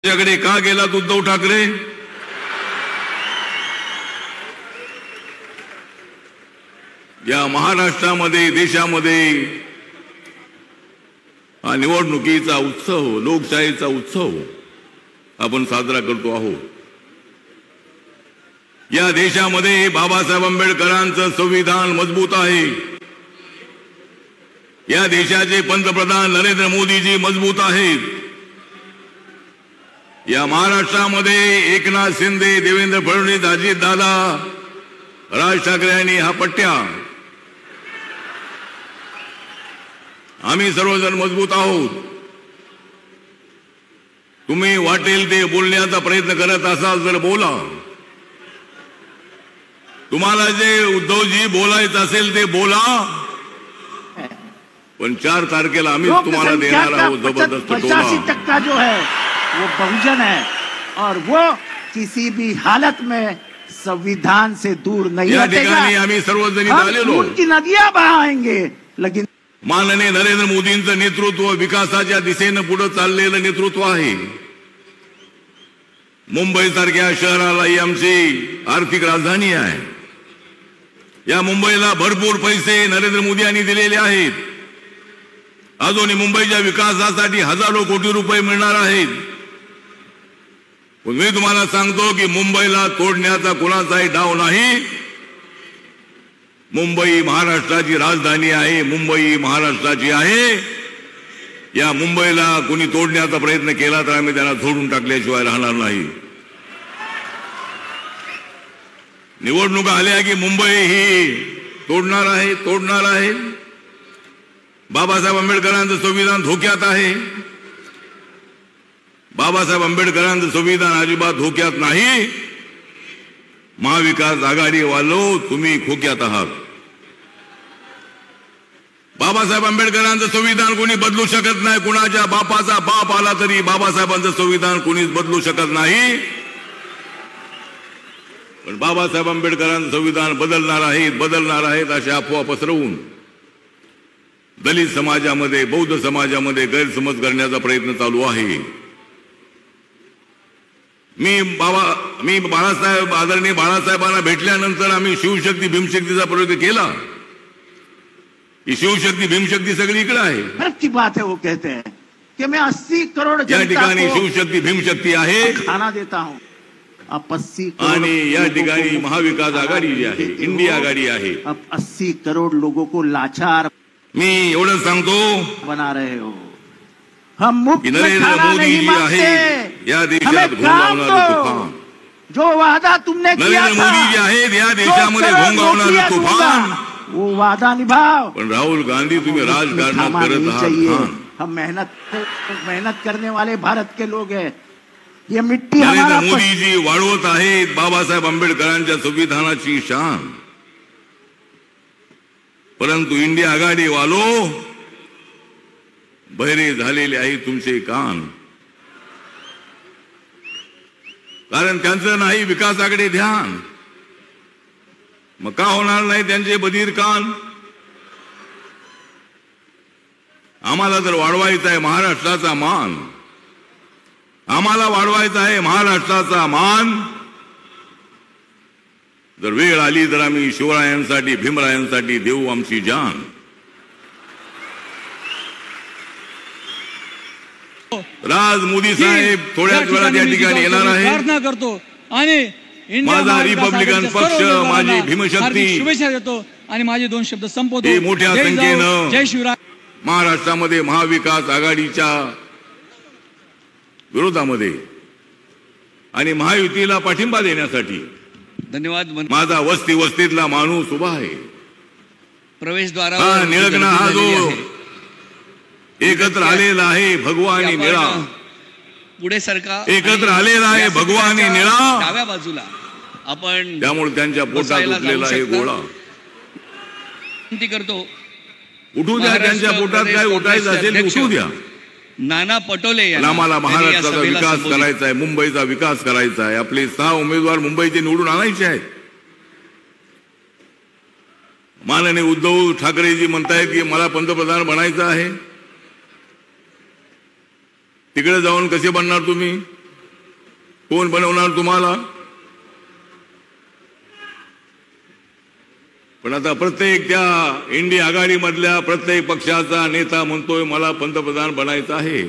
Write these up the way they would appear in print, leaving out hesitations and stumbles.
त्याच्याकडे का गेलात उद्धव ठाकरे? या महाराष्ट्रामध्ये देशामध्ये हा निवडणुकीचा उत्सव, लोकशाहीचा उत्सव आपण साजरा करतो आहोत. या देशामध्ये बाबासाहेब आंबेडकरांचं संविधान मजबूत आहे. या देशाचे पंतप्रधान नरेंद्र मोदीजी मजबूत आहेत. या महाराष्ट्रामध्ये एकनाथ शिंदे, देवेंद्र फडणवीस, अजित दादा, राज ठाकरे यांनी हा पट्ट्या, आम्ही सर्वजण मजबूत आहोत. तुम्ही वाटेल ते बोलण्याचा प्रयत्न करत असाल तर बोला. तुम्हाला जे उद्धवजी बोलायचं असेल ते बोला, पण 4 तारखेला आम्ही तुम्हाला देणार आहोत जबरदस्त 85% जो है वो बहुजन है और वो किसी भी हालत में संविधान से दूर नहीं हटेगा. आम्ही सर्वजण आलेलो उनकी नदियां बहाएंगे, लेकिन माननीय नरेंद्र मोदींचं नेतृत्व विकासाच्या दिशेनं पुढे चाललेलं नेतृत्व आहे. मुंबई सारख्या शहराला ही आमची आर्थिक राजधानी आहे. या मुंबईला भरपूर पैसे नरेंद्र मोदी यांनी दिलेले आहेत. अजूनही मुंबईच्या विकासासाठी हजारो कोटी रुपये मिळणार आहेत. मी तुम्हाला सांगतो की मुंबईला तोडण्याचा कोणाचाही डाव नाही. मुंबई महाराष्ट्राची राजधानी आहे. मुंबई महाराष्ट्राची आहे. या मुंबईला कोणी तोडण्याचा प्रयत्न केला तर आम्ही त्यांना सोडून टाकल्याशिवाय राहणार नाही. निवडणुका आल्या की मुंबई ही तोडणार आहे. बाबासाहेब आंबेडकरांचं संविधान धोक्यात आहे. बाबासाहेब आंबेडकरांचं संविधान अजिबात धोक्यात नाही. महाविकास आघाडी वालो तुम्ही खोक्यात आहात. बाबासाहेब आंबेडकरांचं संविधान कोणी बदलू शकत नाही. कुणाच्या बापाचा बाप आला तरी बाबासाहेबांचं संविधान कोणीच बदलू शकत नाही. पण बाबासाहेब आंबेडकरांचं संविधान बदलणार आहेत अशी अफवा पसरवून दलित समाजामध्ये, बौद्ध समाजामध्ये गैरसमज करण्याचा प्रयत्न चालू आहे. मी बाळासाहेब, आदरणीय बाळासाहेबांना भेटल्यानंतर आम्ही शिवशक्ती भीमशक्तीचा प्रयोग केला. ही शिवशक्ती भीमशक्ती सगळी इकडे आहे. की बात है वो कहते हैं कि मैं 80 करोड़ या ठिकाणी शिवशक्ती भीमशक्ती आहे, खाना देता हूं. अब 80 आणि या ठिकाणी महाविकास आघाडी जी आहे, इंडिया आघाडी आहे. अब 80 करोड़ लोगों को लाचार मी एवढं सांगतो बना रहे हो. हम मुफ्त नरेंद्र खाना मोदी नहीं जी मांगते. आहे या देशात हमें काम घोंघावणारे दो. तुफान. जो वादा तुमने किया नरेंद्र था, मोदी जी आहेत या देशामध्ये घोंघावणारे तुफान. वो वादा निभाओ. पण राहुल गांधी तुम्ही राजकारणात करत आहात. हम मेहनत करने वाले भारत के लोग हैं. ये मिट्टी नरेंद्र हमारा मोदी जी वाढवत आहेत बाबासाहेब आंबेडकरांच्या संविधानाची शान. परंतु इंडिया आघाडी वालो बहिरे झालेले आहे तुमचे कान. कारण त्यांचं नाही विकासाकडे ध्यान. मग का होणार नाही त्यांचे बधीर कान? आम्हाला जर वाढवायचा आहे महाराष्ट्राचा मान, आम्हाला वाढवायचा आहे महाराष्ट्राचा मान, जर वेळ आली तर आम्ही शिवरायांसाठी, भीमरायांसाठी देऊ आमची जान. राज मोदी साहेब थोड्याच वेळात या ठिकाणी येणार आहे. प्रार्थना करतो आणि माझा रिपब्लिकन पक्ष, माझी भीमशक्ती शुभेच्छा देतो आणि माझे 2 शब्द संपवतो. मोठ्या संख्येनं जय शिवराय. महाराष्ट्रामध्ये महाविकास आघाडीच्या विरोधामध्ये आणि महायुतीला पाठिंबा देण्यासाठी धन्यवाद. माझा वस्तीतला माणूस उभा आहे. प्रवेशद्वारावर निळकणा हा जो एकत्र आलेला आहे भगवानी निळा, पुढे सरका एकत्र आलेला आहे भगवानी निळा. डाव्या बाजूला आपण त्यामुळे त्यांच्या पोटात उठलेला आहे गोळा. विनंती करतो उठू द्या. त्यांच्या पोटात काय उठायचं असेल उठू द्या. नाना पटोले आम्हाला महाराष्ट्राचा विकास करायचा आहे, मुंबईचा विकास करायचा आहे. आपले 6 उमेदवार मुंबईचे निवडून आणायचे आहेत. माननीय उद्धव ठाकरेजी म्हणतायत की मला पंतप्रधान बनायचं आहे. तिकडे जाऊन कसे बनणार तुम्ही? कोण बनवणार तुम्हाला? पण आता प्रत्येक त्या इंडिया आघाडीमधल्या प्रत्येक पक्षाचा नेता म्हणतोय मला पंतप्रधान बनायचं आहे.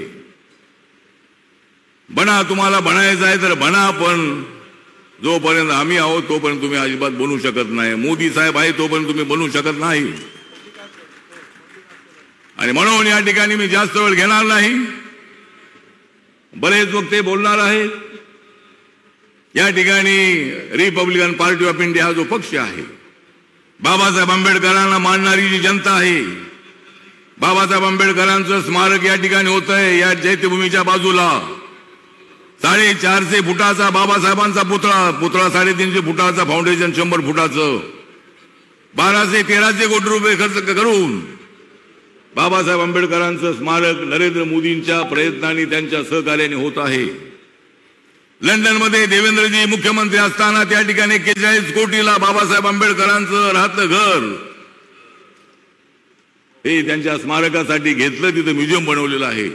बना, तुम्हाला बनायचं आहे तर बना, पण जोपर्यंत आम्ही आहोत तोपर्यंत तुम्ही अजिबात बनू शकत नाही. मोदी साहेब आहे तोपर्यंत तुम्ही बनू शकत नाही. आणि म्हणून या ठिकाणी मी जास्त वेळ घेणार नाही. बरेच वक्ते बोलणार आहेत. या ठिकाणी रिपब्लिकन पार्टी ऑफ इंडिया हा जो पक्ष आहे, बाबासाहेब आंबेडकरांना मानणारी जी जनता आहे, बाबासाहेब आंबेडकरांचं स्मारक या ठिकाणी होत आहे. या चैत्यभूमीच्या बाजूला 450 फुटाचा बाबासाहेबांचा पुतळा 350 फुटाचा, फाउंडेशन 100 फुटाचं, 1213 कोटी रुपये खर्च करून बाबासाहेब आंबेडकरांचं स्मारक नरेंद्र मोदींच्या प्रयत्नांनी त्यांच्या सहकार्याने होत आहे. लंडनमध्ये देवेंद्रजी मुख्यमंत्री असताना त्या ठिकाणी 41 कोटीला बाबासाहेब आंबेडकरांचं राहतं घर हे त्यांच्या स्मारकासाठी घेतलं. तिथं म्युझियम बनवलेलं आहे.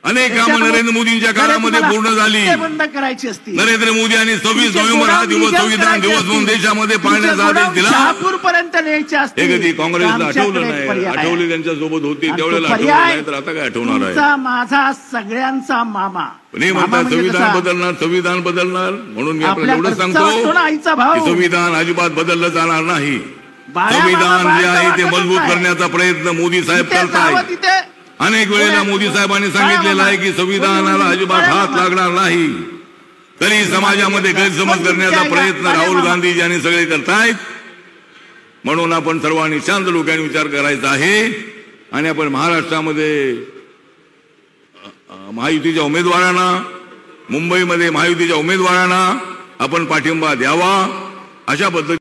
अनेक कामं नरेंद्र मोदींच्या काळामध्ये पूर्ण झाली. बंद करायची असती. नरेंद्र मोदी यांनी 26 नोव्हेंबर हा दिवस संविधान दिवस म्हणून देशामध्ये पाळण्याचा आदेश दिला. शहापूरपर्यंत न्यायची असते. हे कधी काँग्रेसला आठवलं नाही. आठवले त्यांच्या सोबत होते त्यावेळेला आठवलं नाही, तर आता काय आठवणार आहे? माझा सगळ्यांचा मामा. नाही म्हणतात संविधान बदलणार, संविधान बदलणार. म्हणून मी आपल्याला एवढं सांगतो की संविधान अजिबात बदललं जाणार नाही. संविधान जे आहे ते मजबूत करण्याचा प्रयत्न मोदी साहेब करतायत. अनेक वेळेला मोदी साहेबांनी सांगितलेलं आहे की संविधानाला अजिबात हात लागणार नाही. तरी समाजामध्ये गैरसमज करण्याचा प्रयत्न राहुल गांधी यांनी सगळे करतायत. म्हणून आपण सर्वांनी शांत डोक्याने विचार करायचा आहे. आणि आपण महाराष्ट्रामध्ये महायुतीच्या उमेदवारांना, मुंबईमध्ये महायुतीच्या उमेदवारांना आपण पाठिंबा द्यावा. अशा पद्धतीने